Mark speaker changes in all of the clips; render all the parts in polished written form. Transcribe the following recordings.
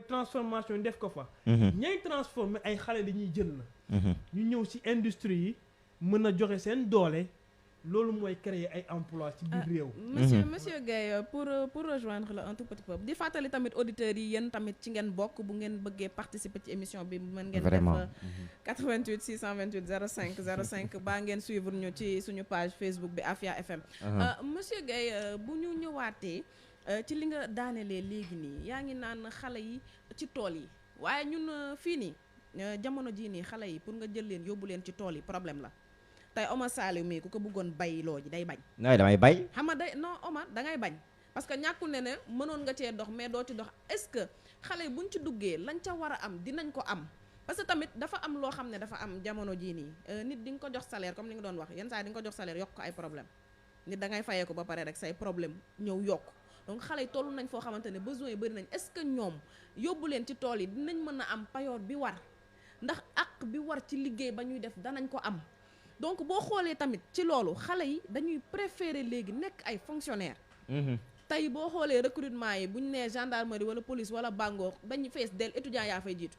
Speaker 1: transformation def ko fa. ñay transformer ay xale dañuy jël la. ñu ñëw ci industrie yi mën a joxe seen doole. loolu mooy créer ay emploi ci biir réew.
Speaker 2: monsieur Guèye pour rejoindre la un tout petit peu di fàttali tamit auditeurs yi yéen tamit ci ngeen bokk bu ngeen bëggee participer ci émission bi mën ngeen def 88 628 05 05 baa ngeen suivre ñu ci suñu page Facebook bi Afia FM. Monsieur Guèye bu ñu ñëwaatee ci li nga daanelee léegi nii yaa ngi naan xale yi ci tool yi waaye ñun fii nii jamono jii nii xale yi pour nga jël leen yóbbu leen ci tool yi problème la. tey Omar Saliou mii ku ko bëggoon bay loo ji day bañ.
Speaker 3: nooy damay bay.
Speaker 2: xam nga day non Omar da ngay bañ parce que ñàkkul ne mënoon nga cee dox mais doo ci dox est-ce que xale yi buñ ci duggee lañ ca war a am dinañ ko am parce que tamit dafa am loo xam ne dafa am jamono jii nii nit di nga ko jox salaire comme li nga doon wax yenn saa yi di nga ko jox salaire yokk ko ay problème nit da ngay fayee ko ba pare rek say problème ñëw yokk donc xale yi toll nañ foo xamante ne besoin yi bëri nañ est-ce que ñoom yóbbu leen ci tool yi dinañ mën a am payoor bi war ndax àq bi war ci liggéey ba ñuy def danañ ko am. donc boo xoolee tamit ci loolu xale yi dañuy préférer léegi nekk ay fonctionnaires. tey boo xoolee recrutement yi bu ñu nee gendarmerie wala police wala bangoor dañuy fees del étudiants yaa fay jiitu.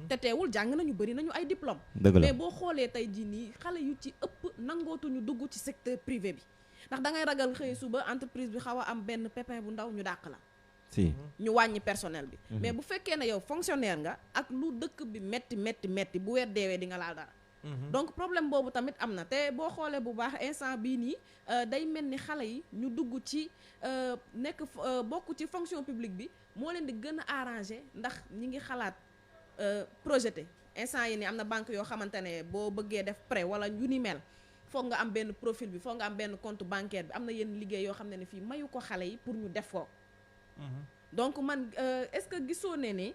Speaker 2: te teewul jàng nañu bëri nañu ay diplôme mais boo xoolee tey jii nii xale yu ci ëpp nangootuñu dugg ci secteur privé bi ndax da ngay ragal xëy suba entreprise bi xaw a am benn pépin bu ndaw ñu dàq la.
Speaker 3: si
Speaker 2: ñu wàññi personnel bi. mais bu fekkee ne yow fonctionnaire nga ak lu dëkk bi metti bu weer deewee di nga laal dara. donc problème boobu tamit am na te boo xoolee bu baax instant bii nii day mel ni xale yi ñu dugg ci nekk bokk ci fonction publique bi moo leen di gën a arranger ndax ñi ngi xalaat projeté instant yi nii am na banque yoo xamante ne boo bëggee def prêt wala yu ni mel foog nga am benn profil bi foog nga am benn compte bancaire bi am na yenn liggéey yoo xam ne fii mayu ko xale yi pour ñu def ko. donc man est-ce que gisoo ne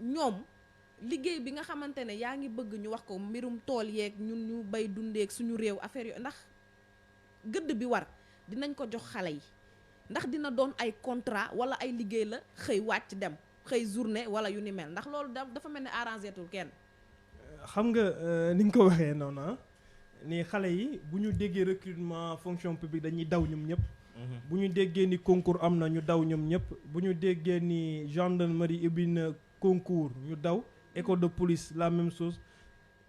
Speaker 2: ñoom. liggéey bi nga xamante ne yaa ngi bëgg ñu wax ko mbirum tool yeeg ñun ñu bay dundeek suñu réew affaire yo ndax gëdd bi war dinañ ko jox xale yi ndax dina doon ay contrat wala ay liggéey la xëy wàcc dem xëy journée wala yu ni mel ndax loolu dafa mel ne arrangé tul kenn.
Speaker 1: xam nga ni nga ko waxee noonu ni xale yi bu ñu déggee recrutement fonction publique dañuy daw ñoom ñëpp. bu ñu déggee ni concours am na ñu daw ñoom ñëpp bu ñu déggee ni gendarmerie ubbi na concours ñu daw. école de police la même chose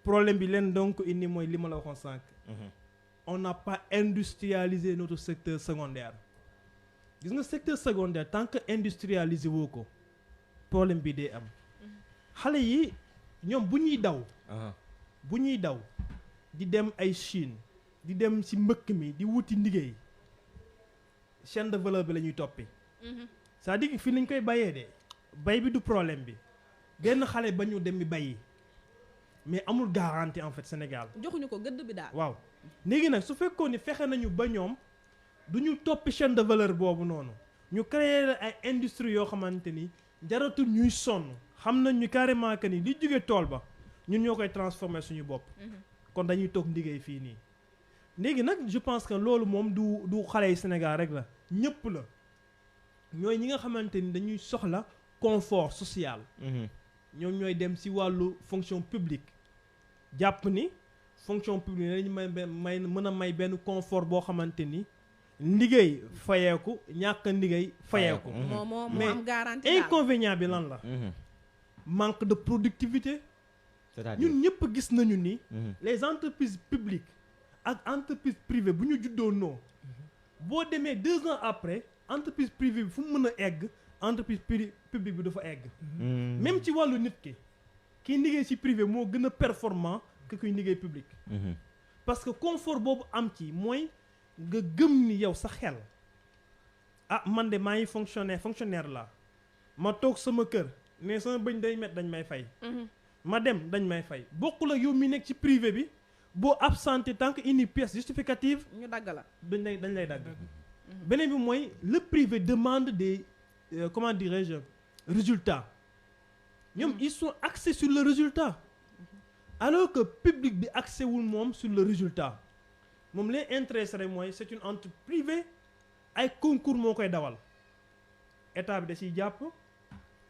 Speaker 1: problème bi leen donc indi mooy li ma la waxoon sànq. On n'a pas industrialisé notre secteur secondaire gis nga secteur secondaire tant que industrialisé woo ko problème bi day am xale yi ñoom bu ñuy daw di dem ay Chine di dem ci mbëkk mi di wuti liggéey chaîne de valeur bi la ñuy toppi c'est-à-dire que fii lañ koy bayee de bay bi du problème bi benn xale ba ñu dem bi bayi mais amul garantie en fait Sénégal.
Speaker 2: joxuñu ko gëdd bi daal.
Speaker 1: waaw léegi nag su fekkoon ni fexe nañu ba ñoom du ñu toppi chaîne de valeur boobu noonu ñu créer ay industrie yoo xamante ni jaratul ñuy sonn xam nañ ñu carrément que ni li jóge tool ba ñun ñoo koy transformer suñu bopp. kon dañuy toog liggéey fii nii. léegi nag je pense que loolu moom du xale yi Sénégal rek la ñëpp la ñooy ñi nga xamante ni dañuy soxla confort social. ñoom ñooy dem ci wàllu fonction publique jàpp ni fonction publique dañu may mën a may benn confort boo xamante ni liggéey fayeeku ñàkk liggéey fayeeku
Speaker 2: moo am garantie
Speaker 1: mais inconvénient bi lan la manque de productivité ñun ñëpp gis nañu ni les entreprises publiques ak entreprise privée bu ñu juddoo noo boo demee 2 ans après entreprise privée bi fu mu mën a egg entreprise publique bi dafa egg même ci wàllu nit kiy liggéey ci privé moo gën a performant que kuy liggéey public parce que confort boobu am ci mooy nga gëm ni yow sa xel man de maa ngi fonctionnaire la ma toog sama kër mais sama bëñ day met dañ may fay ma dem dañ may fay bokkul ak yow mi nekk ci privé bi boo absenté tant que une pièce justificative
Speaker 2: ñu dagg la
Speaker 1: dañ lay dagg beneen bi mooy le privé demande des comment dirais-je résultats ñoom ils sont axés sur le résultat alors que public bi axé wul moom sur le résultat moom leen intéressé rek mooy c'est une entreprise privée ay concours moo koy dawal état bi da ciy jàpp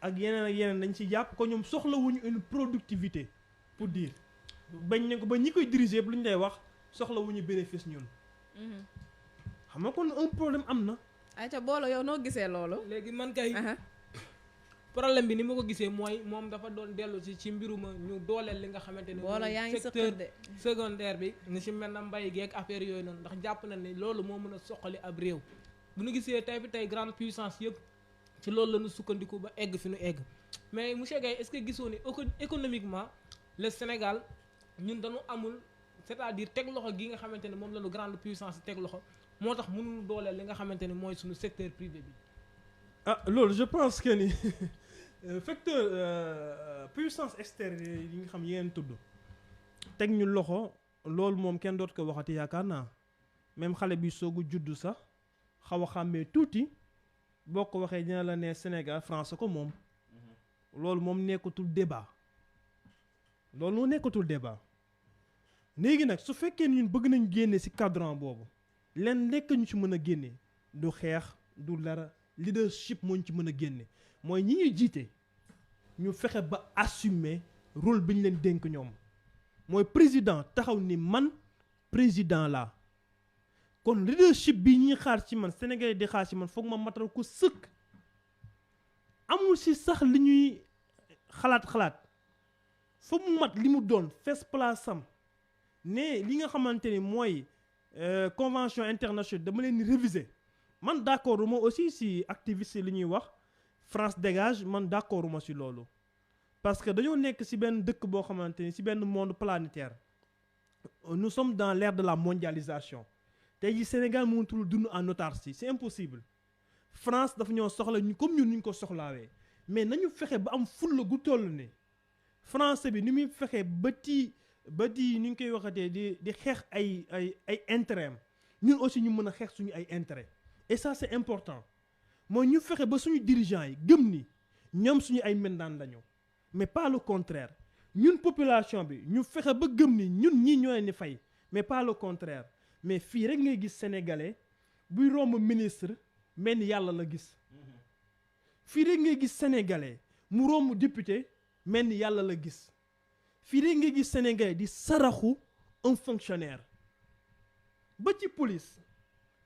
Speaker 1: ak yeneen dañ ciy jàpp ko ñoom soxlawuñu une productivité pour dire bañ ne ko ba ñi koy diriger lu ñu lay wax soxlawuñu bénéfice ñun xam nga kon un problème am na
Speaker 2: ayca boolo yow noo gisee loolu
Speaker 4: léegi man kay
Speaker 3: problème bi ni ma ko gisee mooy moom dafa doon dellu ci mbiruma ñu dooleel li nga xamante ne
Speaker 2: wala yaa ngi
Speaker 3: secteur
Speaker 2: de
Speaker 3: secondaire bi ni ci mel na mbay geeg affaire yooyu noonu ndax jàpp na ne loolu moo mën a soqali ab réew bu ñu gisee tey grande puissance yëpp ci loolu la ñu sukkandiku ba egg fi ñu egg mais monsieur Gaye est-ce que gisoo ni économiquement le Sénégal ñun dañu amul c'est-à-dire teg loxo gi nga xamante ne moom la ñu grande puissance yi teg loxo moo tax mënuñu dooleel li nga xamante ne mooy suñu secteur privé bi.
Speaker 1: ah loolu je pense que ni facteur puissance extérieure yi nga xam yéen tudd teg ñu loxo loolu moom kenn dootu ko waxati yaakaar naa même xale bi soogu juddu sax xaw a xàmmee tuuti boo ko waxee dina la ne Sénégal France ko moom loolu moom nekkatul débat loolu moo nekkatul débat léegi nag su fekkee ñun bëgg nañ génne ci cadran boobu leen nekk ñu ci mën a génne du xeex du dara leadership moo ñu ci mën a génne mooy ñi ñuy jiite ñu fexe ba assumer rôle bi ñu leen dénk ñoom mooy président taxaw ni man président laa kon leadership bi ñuy xaar ci man Sénégalais di xaar ci man foog ma matal ko sëkk amul ci sax li ñuy xalaat foog mu mat li mu doon fees place am ne li nga xamante ni mooy convention internationale dama leen di réviser man d'accord uma aussi ci activiste li ñuy wax France dégage man d'accord uma ci loolu parce que dañoo nekk ci benn dëkk boo xamante ni ci benn monde planétaire nous sommes dans l'ère de la mondialisation tey jii Sénégal mënatul dund en autarcie c'est impossible France dafa ñoo soxla ñu comme ñun ñu ko soxlaawee mais nañu fexe ba am fulla gu toll ne français bi ni muy fexe ba di ni ñu koy waxatee di xeex ay intérêt am ñun aussi ñu mën a xeex suñu ay intérêt et ça c'est important mooy ñu fexe ba suñu dirigeants yi gëm ni ñoom suñu ay mbindaan lañu mais pas le contraire ñun population bi ñu fexe ba gëm ni ñun ñii ñoo leen di fay mais pas le contraire mais fii rek ngay gis sénégalais buy romb ministre mel ni yàlla la gis fii rek ngay gis sénégalais mu romb député mel ni yàlla la gis fii rek ngay gis sénégalais di saraxu un fonctionnaire ba ci police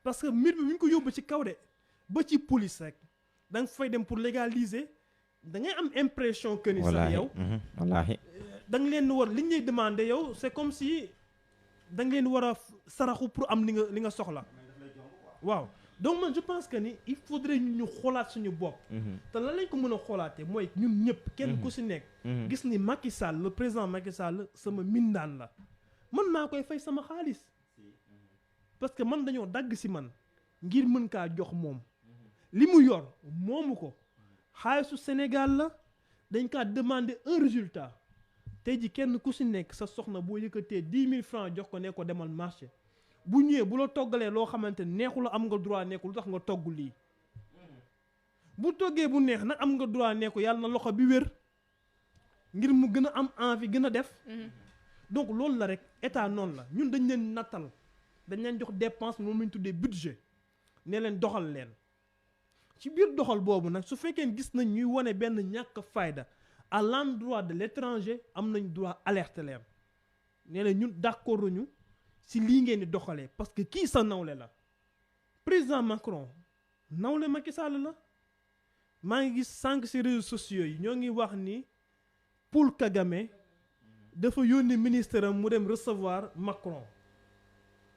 Speaker 1: parce que mbir bi bu ñu ko yóbbu ci kaw de ba ci police rek da nga fay dem pour légaliser da ngay am impression que ni sax yow
Speaker 4: wallaahi
Speaker 1: da nga leen war li ñu lay demander yow c'est comme si da nga leen war a saraxu pour am li nga soxla waaw donc man je pense que ni il faudrait ñu xoolaat suñu bopp te lan lañ ko mën a xoolaatee mooy ñun ñëpp kenn ku si nekk gis ni Macky Sall le président Macky Sall sama mindaan la man maa koy fay sama xaalis parce que man dañoo dagg si man ngir mën kaa jox moom li mu yor moomu ko xaalisu Sénégal la dañ kaa demander un résultat tey ji kenn ku si nekk sa soxna boo yëkkatee 10 000 francs jox ko ne ko demal marché bu ñëwee bu la toggalee loo xamante neexu la am nga droit neexu lu tax nga togg lii bu toggee bu neex nag am nga droit neexu yàlla na loxo bi wér ngir mu gën a am envie gën a def donc loolu la rek état noonu la ñun dañ leen nattal dañ leen jox dépense moom lañ tuddee budget ne leen doxal leen ci biir doxal boobu nag su fekkee gis nañ ñuy wane benn ñàkk fayda à l'endroit de l'étranger am nañ droit alerte leen ne leen ñun d'accord ñu si lii ngeen di doxalee parce que kii sa nawle la président Macron nawle Macky Sall la maa ngi gis sànq si réseaux sociaux yi ñoo ngi wax ni Paul Kagame dafa yónni ministre am mu dem recevoir Macron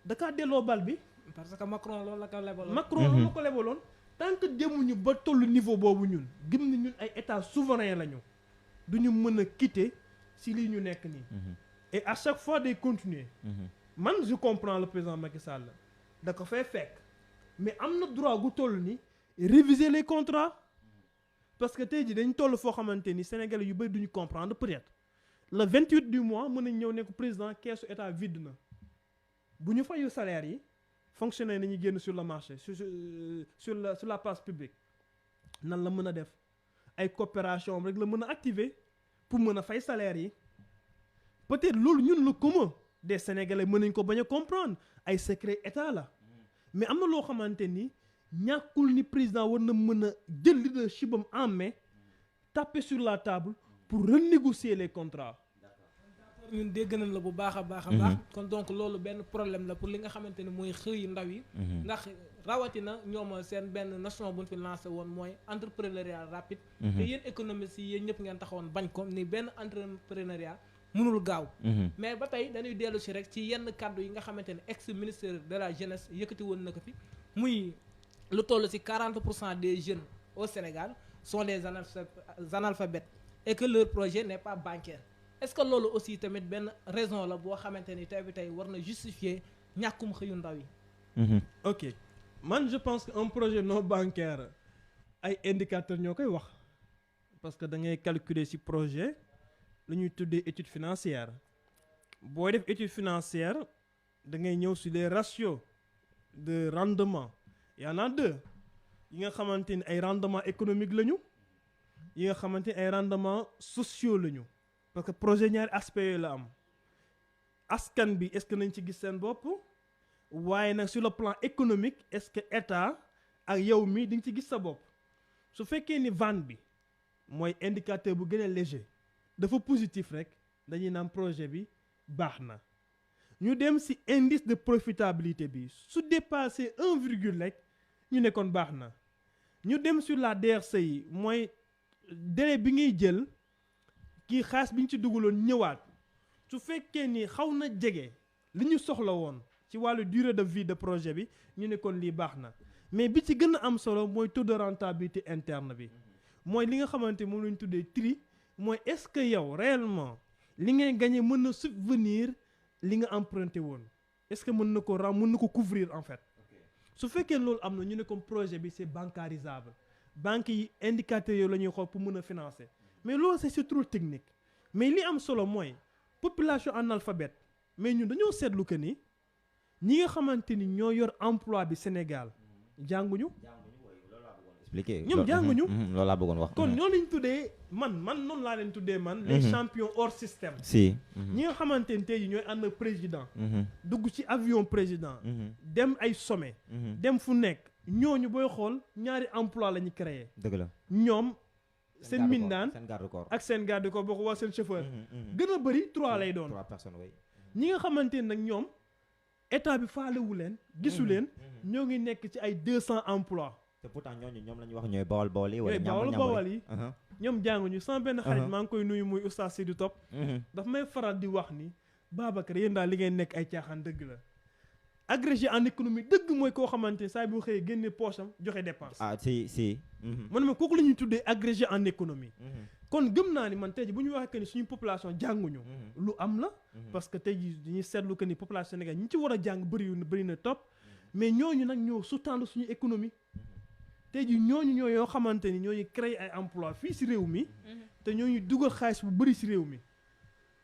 Speaker 1: dakaa delloo bal bi
Speaker 3: parce que Macron loolu la ko lebaloon.
Speaker 1: Macron loolu la ko lebaloon tant que demuñu ba tollu niveau boobu ñun gëm ni ñun ay état souverain lañu duñu mën a quitter si lii ñu nekk nii et à chaque fois day continuer man je comprends le président Macky Sall da ko fay fekk mais am na droit gu toll ni réviser les contrats parce que tey jii dañ toll foo xamante ni Sénégalais yu bëri duñu comprendre peut-être le 28 du mois mën nañ ñëw nekk président keesu état vide na bu ñu fayu salaire yi fonctionnaire nañu génn sur le marché sur la place publique nan la mën a def ay coopération rek la mën a activer pour mën a fay salaire yi peut-être loolu ñun le commun des Sénégalais mën nañ ko bañ a comprendre ay secret état la mais am na loo xamante ni ñàkkul ni président war na mën a jël leadership am en main taper sur la table pour renégocier les contrats.
Speaker 3: ñun dégg nañ la bu baax a baax a baax kon donc loolu benn problème la pour li nga xamante ni mooy xëy ndaw yi ndax rawatina ñoom seen benn notion bu ñu fi lancé woon mooy entrepreneuriat rapide. te yéen économistes yi yéen ñëpp ngeen taxawoon bañ ko ni benn entrepreneuriat mënul gaaw. mais ba tey dañuy dellu si rek ci yenn kàddu yi nga xamante ne ex ministre de la jeunesse yëkkati woon na ko fi muy lu toll si 40% des jeunes au Sénégal sont des analphabètes et que leur projet n'est pas bancaire. est-ce que loolu aussi tamit benn raison la boo xamante ni tey war na justifier ñàkkum xëyu ndaw yi.
Speaker 1: ok man je pense que un projet non bancaire ay indicateurs ñoo koy wax parce que da ngay calculer ci projet lu ñuy tuddee étude financière booy def étude financière da ngay ñëw sur les ratios de rendement y en a deux yi nga xamante ni ay rendement économique lañu yi nga xamante ni ay rendement sociaux lañu parce que projet ñaari aspect yooyu la am askan bi est-ce que nañ ci gis seen bopp waaye nag sur le plan économique est-ce que état ak yow mi di nga ci gis sa bopp su fekkee ni vente bi mooy indicateur bu gën a léger dafa positif rek dañuy naan projet bi baax na ñu dem ci indice de profitabilité bi su dépassé 1 virgule rek ñu ne kon baax na ñu dem sur la DRCI mooy délai bi ngay jël kii xaalis bi ñu ci dugaloon ñëwaat su fekkee ni xaw na jege li ñu soxla woon ci wàllu durée de vie de projet bi ñu ne kon lii baax na mais bi ci gën a am solo mooy taux de rentabilité interne bi mooy li nga xamante moom la ñu tuddee tri mooy est-ce que yow réellement li ngay gagné mën na subvenir li nga emprunté woon est-ce que mën na ko couvrir en fait su fekkee loolu am na ñu ne comme projet bi c'est bancarisable banques yi indicateurs yooyu la ñuy xool pour mën a financer mais loolu c'est trop technique mais li am solo mooy population analphabète mais ñun dañoo seetlu que ni ñi nga xamante ni ñoo yor emploi bi Sénégal jànguñu. ñoom jànguñu.
Speaker 4: loolu laa bëggoon wax.
Speaker 1: kon ñoo lañ tuddee man noonu laa leen tuddee man. les champions hors système.
Speaker 4: si.
Speaker 1: ñi nga xamante ni tey jii ñooy ànd président. dugg ci avion président. dem ay sommet. dem fu nekk ñooñu booy xool ñaari emploi la ñu créé.
Speaker 4: dëgg la
Speaker 1: ñoom. seen mindaan
Speaker 4: seen garde corps
Speaker 1: ak seen garde corps boo ko wax seen chauffeur. gën a bëri 3 lay doon.
Speaker 4: 3 personnes oui.
Speaker 1: ñi nga xamante ni nag ñoom état bi faalewu leen. gisu leen ñoo ngi nekk ci ay 200 emplois.
Speaker 4: te pourtant ñoom la ñu wax ñooy bawal yi.
Speaker 1: wala bawal yi ñoom jànguñu sama benn xarit maa ngi koy nuyu muy oustaz Seydou Top. daf may faral di wax ni Babacar yéen daal li ngeen nekk ay caaxaan dëgg la. agrégé en économie dëgg mooy koo xamante ne saa bu xëyee génne poche am joxe dépense.
Speaker 4: si.
Speaker 1: man ma kooku la ñuy tuddee agrégé en économie. kon gëm naa ni man tey ji bu ñu waxee que ni suñu population jànguñu. lu am la. parce que tey ji dañuy seetlu que ni population Sénégal ñi ci war a jàng bëri na topp mais ñooñu nag ñoo sous-tendre suñu économie. tey ji ñooñu ñoo yoo xamante ni ñooñu créer ay emploi fii si réew mi. te ñooñu dugal xaalis bu bëri si réew mi.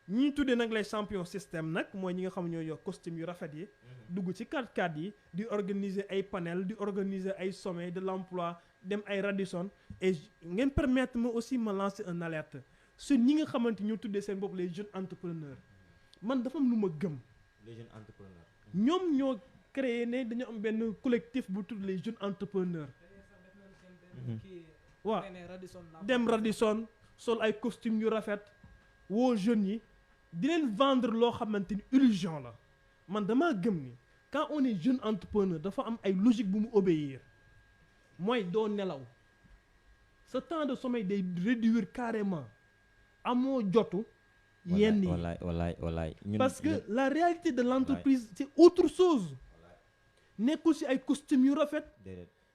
Speaker 1: ñi tuddee nag les champions système nag mooy ñi nga xam ñoo yor costume yu rafet yi. dugg ci 4x4 yi di organiser ay panel di organiser ay sommet de l'emploi dem ay Radisson et ngeen permettre ma aussi ma lancer un alerte sur ñi nga xamante ñoo tuddee seen bopp les jeunes entrepreneurs man dafa am lu ma gëm.
Speaker 4: les jeunes entrepreneurs.
Speaker 1: ñoom ñoo créé ne dañoo am benn collectif bu tudd les jeunes entrepreneurs. waaw dem Radisson sol ay costume yu rafet woo jeunes yi di leen vendre loo xamante ni illusion la man damaa gëm ni quand on est jeune entrepreneur dafa am ay logique bu mu obéir mooy doo nelaw sa temps de sommeil day réduire carrément amoo jotu yenn yi
Speaker 4: wallaay
Speaker 1: parce que la réalité de l'entreprise c'est autre chose nekkul ci ay costume yu rafet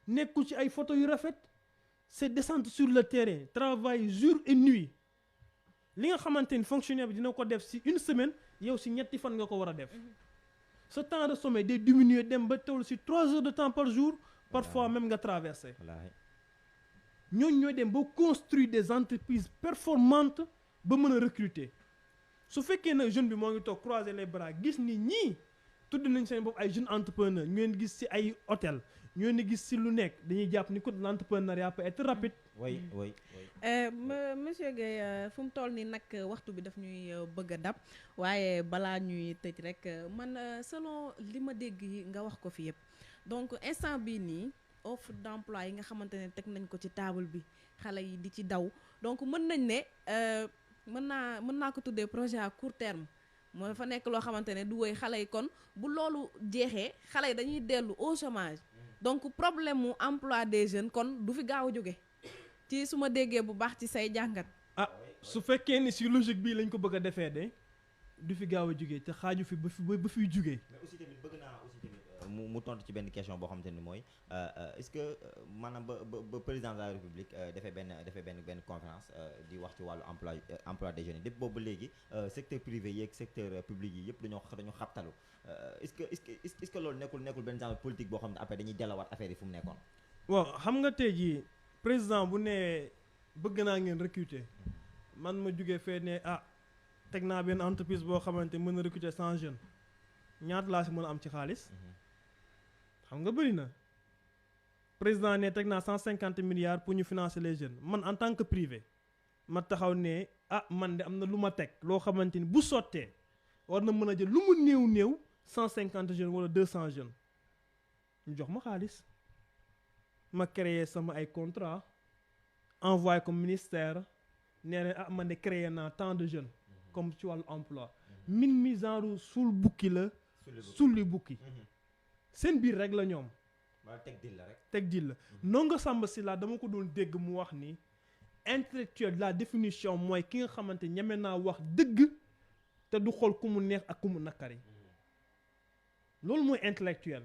Speaker 1: nekkul ci ay photo yu rafet c'est descendre sur le terrain travail jour et nuit li nga xamante ni fonctionnaire bi dina ko def ci une semaine yow ci ñetti fan nga ko war a def ce temps de sommeil day diminuer dem ba toll ci 3 heures de temps par jour parfois même nga traverser ñooñu ñooy dem ba construire des entreprises performantes ba mën a recruter su fekkee nag jeune bi moo ngi toog croiser les bras gis ni ñii tudd nañ seen bopp ay jeunes entrepreneurs ñu leen gis ci ay hôtel ñu leen gis ci lu nekk dañuy jàpp ni ko l'entrepreneuriat peut être rapide.
Speaker 4: oui.
Speaker 2: monsieur Guèye fu mu toll nii nag waxtu bi daf ñuy bëgg a dab waaye balaa ñuy tëj rek man selon li ma dégg nga wax ko fi yëpp donc instant bii nii offre d'emploi yi nga xamante ne teg nañ ko ci table bi xale yi di ci daw donc mën nañ ne mën naa ko tuddee projet à court terme moo dafa nekk loo xamante ne du woy xale yi kon bu loolu jeexee xale yi dañuy dellu au chômage donc problème mu emploi des jeunes kon du fi gaaw a jóge ci su ma déggee bu baax ci say jàngat.
Speaker 1: ah su fekkee ni si logique bii lañ ko bëgg a defee de du fi gaaw a jugee te xaaju fi ba fiy jugee.
Speaker 4: mais aussi tamit bëgg naa aussi tamit mu tontu ci benn question boo xamante ni mooy est-ce que maanaam ba président de la république defee benn conférence di wax ci wàllu emploi des jeunes yi depuis boobu ba léegi secteur privé yeeg secteur public yi yëpp dañoo xabtalu est-ce que loolu nekkul benn genre politique boo xam ne après dañuy delawaat affaire yi fu mu nekkoon.
Speaker 1: waaw xam nga tey jii président bu nee bëgg naa ngeen recruter man ma jugee fee ne teg naa benn entreprise boo xamante mën na recruter 100 jeunes ñaata laa si mën a am ci xaalis. xam nga bëri na président ne teg naa 150 milliards pour ñu financer les jeunes man en tant que privé ma taxaw ne man de am na lu ma teg loo xamante ni bu sottee war na mën a jël lu mu néew 150 jeunes wala 200 jeunes ñu jox ma xaalis ma créer sama ay contrat envoyé comme ministère nee na man de créer naa tant de jeunes comme ci wàllu emploi min mi genre suul bukki la sulli bukki seen biir rek la ñoom.
Speaker 4: wala teg dil la rek.
Speaker 1: teg dil la Ndongo Samba Sylla dama ko doon dégg mu wax ni intellectuel de la définition mooy ki nga xamante ñeme naa wax dëgg te du xool ku mu neex ak ku mu nakari loolu mooy intellectuel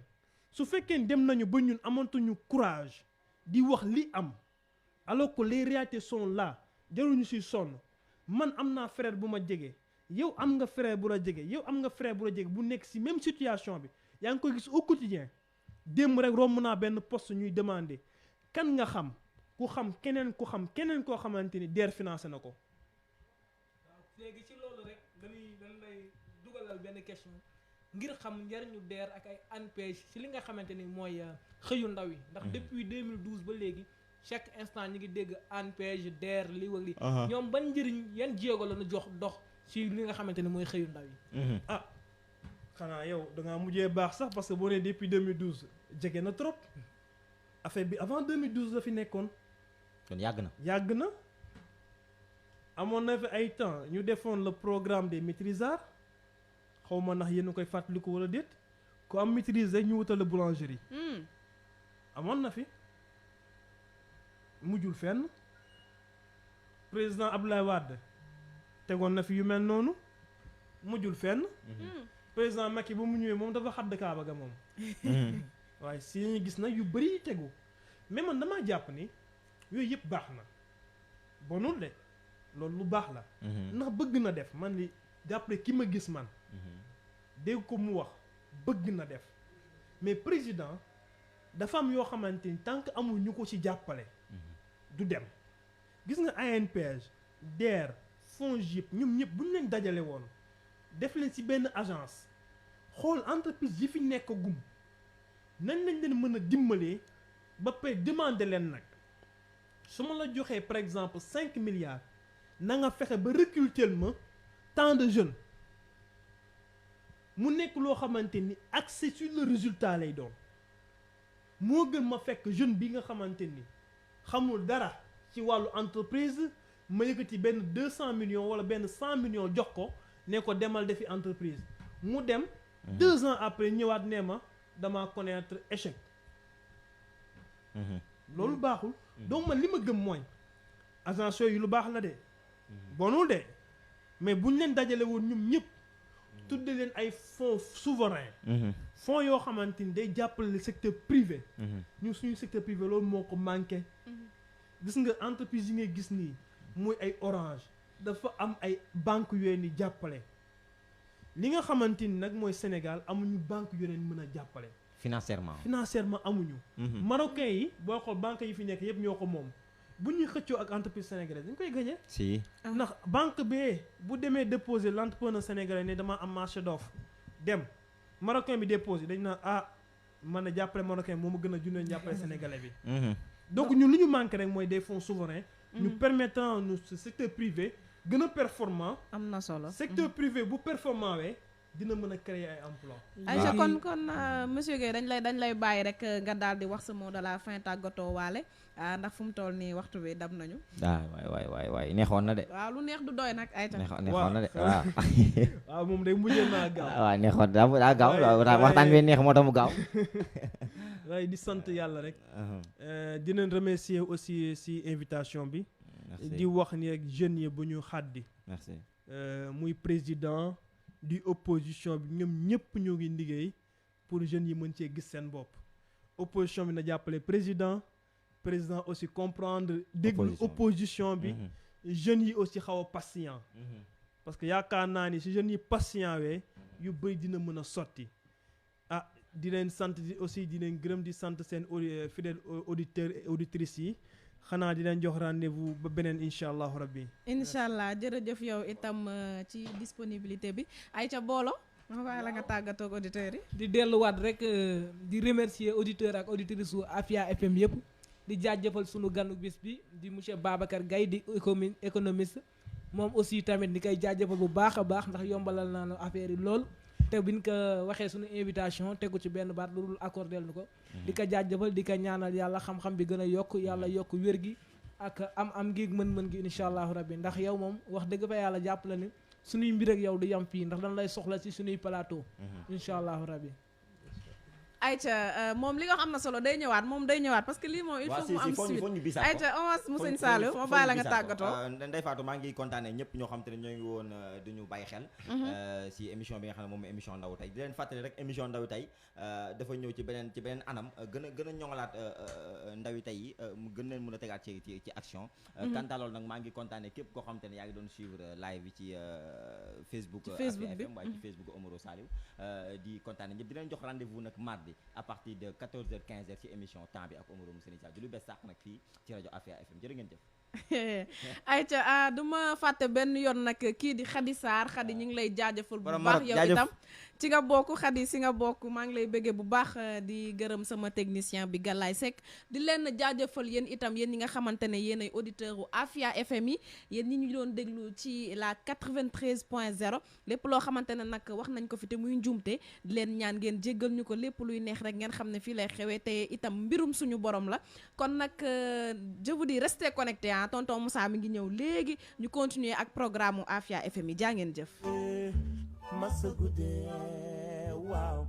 Speaker 1: su fekkee dem nañu ba ñun amatuñu courage di wax li am alors que les réalités sont là jaruñu si sonn man am naa frère bu ma jege yow am nga frère bu la jege yow am nga frère bu la jege bu nekk si même situation bi. yaa ngi koy gis au quotidien démb rek romb naa benn poste ñuy demander kan nga xam ku xam keneen koo xamante ni DER financé na ko.
Speaker 3: waaw léegi ci loolu rek dañ lay dugalal benn question ngir xam njariñu DER ak ay ANPEJ ci li nga xamante ni mooy xëyu ndaw yi. ndax depuis 2012 ba léegi chaque instant ñu ngi dégg ANPEJ DER li wak li ñoom ban njëriñ yan jéego la ñu jox dox ci li nga xamante ni mooy xëyu ndaw yi.
Speaker 1: xanaa yow dangaa mujjee baax sax parce que boo nee depuis 2012 jege na trop affaire bi avant 2012 la fi nekkoon.
Speaker 4: kon yàgg na. amoon na fi ay temps ñu defoon le programme des maîtrisards xaw ma ndax yéen a koy fàttaliku wala déet ku am maîtrise rek ñu wutal la boulangerie. amoon na fi mujjul fenn président Abdoulaye Wade tegoon na fi yu mel noonu mujjul fenn. président Macky ba mu ñëwee moom dafa xadd kaaba ga moom. waaye si ñu gis na yu bëri tegu mais man damaa jàpp ni yooyu yëpp baax na bonul de loolu lu baax la. ndax bëgg na def man li jàppale ki ma gis man. dégg ko mu wax bëgg na def mais président dafa am yoo xamante ni tant que amul ñu ko ci jàppale. du dem gis nga ANPEJ DER FONGIP ñoom ñëpp bu ñu leen dajale woon. def leen ci benn agence xool entreprise yi fi nekk gum nañ lañ leen mën a dimbalee ba pare demander leen nag su ma la joxee par exemple 5 milliards na nga fexe ba recruter ma tant de jeunes mu nekk loo xamante ni accès sur le résultat lay doon moo gën ma fekk jeune bi nga xamante ni xamul dara ci wàllu entreprise ma yëkkati benn 200 millions wala benn 100 millions jox ko. ne ko demal defi entreprise mu dem 2 ans après ñëwaat nee ma dama connaître échec loolu baaxul donc man li ma gëm mooy agence yooyu lu baax la de bonul de mais buñ leen dajale woon ñoom ñëpp tudde leen ay fonds souverains fonds yoo xamante ni day jàppale le secteur privé ñun suñu secteur privé loolu moo ko manqué gis nga entreprise yi ngay gis nii muy ay Orange dafa am ay banque yooyu ni jàppale li nga xamante ni nag mooy Sénégal amuñu banque yu leen mën a jàppale financièrement amuñu marocain yi boo xool banque yi fi nekk yëpp ñoo ko moom bu ñuy xëccoo ak entreprise sénégalaise dañ koy gagné si
Speaker 1: ndax banque bi bu demee déposer l'entrepreneur sénégalais ne dama am marché d'offre dem marocain bi déposé dañ naan man a jàppale marocain moo ma gën a junne jàppale sénégalais bi donc ñun li ñu manqué rek mooy des fonds souverains ñu permettant nu secteur privé gën a performant
Speaker 2: am na solo
Speaker 1: secteur privé bu performant wee dina mën a créer ay emploi
Speaker 2: Aïcha kon monsieur Guèye dañ lay bàyyi rek nga daal di wax sa mot de la fin tàggatoo waale ndax fu mu toll nii waxtu bi dab nañu
Speaker 4: waay neexoon na de
Speaker 2: waaw lu neex du doy nag ay
Speaker 4: neexoon na de waaw
Speaker 1: waaw moom day mujjee naa gaaw
Speaker 4: waaw neexoon daa gaaw waxtaan bi neex moo tax mu gaaw
Speaker 1: waaye di sant yàlla rek dinañ remercier aussi si invitation bi di wax ni rek jeunes yi bu ñu xàddi
Speaker 5: merci
Speaker 1: muy président di opposition bi ñoom ñëpp ñoo ngi liggéey pour jeunes yi mën cee gis seen bopp opposition bi na jàppale président aussi comprendre déglu opposition bi jeunes yi aussi xaw a patient parce que yaakaar naa ni si jeunes yi patient wee yu bëri dina mën a sotti di leen sant aussi di leen gërëm di sant seen fidèles auditeurs et auditrices yi xanaa di leen jox rendez-vous ba beneen incha allahu rabbi
Speaker 2: incha allah jërëjëf yow itam ci disponibilité bi ay ca boolo ma bàyyi la nga tàggatoo ak auditeurs yi
Speaker 3: di delluwaat rek di remercier auditeurs ak auditrices su Afia FM yëpp di jaajëfal sunu ganu bis bi di monsieur Babacar Gaye di économiste moom aussi tamit di koy jaajëfal bu baax a baax ndax yombalal naa nu affaire yi lool te biñ ko waxee suñu invitation tegu ci benn baat lu dul accordel nu ko di ko jaajëfal di ko ñaanal yàlla xam-xam bi gën a yokk yàlla yokk wér gi ak am gi mën-mën gi incha allahu rabbi ndax yow moom wax dëgg fa yàlla jàpp la ni suñuy mbir ak yow du yam fii ndax dañ lay soxla ci suñuy plateau incha allahu rabbi
Speaker 2: Aïcha moom li nga xam na solo day ñëwaat parce que lii moom il faut mu am suite Aïcha avance mu sëñ Saliou ma bàyyi la nga tàggatoo
Speaker 5: Ndeye Fatou maa ngi kontaane ñëpp ñoo xam te ne ñoo ngi woon duñu bàyyi xel si émission bi nga xam ne moom émission ndaw tey di leen fàttali rek émission ndaw tey dafa ñëw ci beneen anam gën a ñoŋalaat ndawi tey yi mu gën leen mën a tegaat ci action kanta loolu nag maa ngi kontaane képp koo xam te ne yaa ngi doon suivre live bi ci Facebook Afia FM waaye ci Facebook Omaro Saliou di kontaane ñëpp di leen jox rendez-vous nag mardi à partir de 14h-15h ci émission temps bi ak Omaro Mousseni Sall di lu bees sax nag fii ci rajo Afia FM jërë ngeen jëf
Speaker 2: Aïcha du ma fàtte benn yoon nag kii di Khady Sarr Khady ñu ngi lay jaajëfal bu baax yow itam ci nga bokk Khady si nga bokk maa ngi lay bëggee bu baax di gërëm sama technicien bi Galaye Seck di leen jaajëfal yéen itam yéen ñi nga xamante ne yéen ay auditeurs u Afia FM yi yéen ñi ñu doon déglu ci la 93.0 lépp loo xamante ne nag wax nañ ko fi te muy njuumte di leen ñaan ngeen jéggal ñu ko lépp luy neex rek ngeen xam ne fii lay xewee te itam mbirum suñu borom la kon nag je vous dis restez connectés tonton Moussa mi ngi ñëw léegi ñu continuer ak programme u Afia FM yi jaa ngeen jëf
Speaker 6: masa guddee waaw